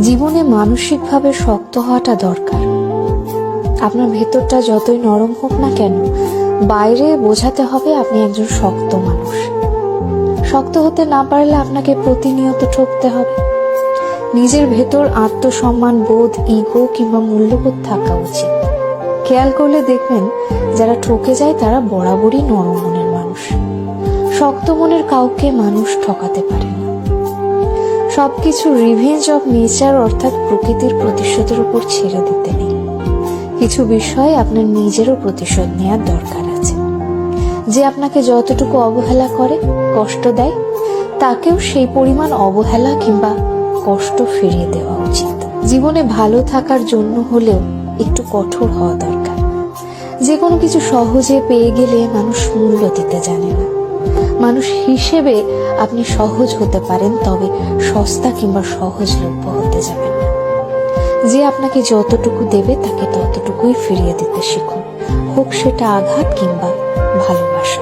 জীবনে মানসিকভাবে শক্ত হওয়াটা দরকার। আপনার ভেতরটা যতই নরম হোক না কেন, বাইরে বোঝাতে হবে আপনি একজন শক্ত মানুষ। শক্ত হতে না পারলে আপনাকে প্রতিনিয়ত ঠকতে হবে। নিজের ভেতর আত্মসম্মান বোধ, ইগো কিংবা মূল্যবোধ থাকা উচিত। খেয়াল করলে দেখবেন যারা ঠকে যায় তারা বরাবরই নরম মনের মানুষ। শক্ত মনের কাউকে মানুষ ঠকাতে পারে না। সবকিছু রিভেঞ্জ অফ নেচার অর্থাৎ প্রকৃতির প্রতিশোধের উপর ছেড়ে দিতে নেই। কিছু বিষয়ে আপনার নিজেরও প্রতিশোধ নেওয়ার দরকার আছে। যে আপনাকে যতটুকু অবহেলা করে, কষ্ট দেয়, তাকেও সেই পরিমাণ অবহেলা কিংবা কষ্ট ফিরিয়ে দেওয়া উচিত। জীবনে ভালো থাকার জন্য হলেও একটু কঠোর হওয়া দরকার। যে কোনো কিছু সহজে পেয়ে গেলে মানুষ মূল্য দিতে জানে না। মানুষ হিসেবে আপনি সহজ হতে পারেন, তবে সস্তা কিংবা সহজলভ্য হতে যাবেন না। যে আপনাকে যতটুকু দেবে তাকে ততটুকুই ফিরিয়ে দিতে শিখুন, হোক সেটা আঘাত কিংবা ভালোবাসা।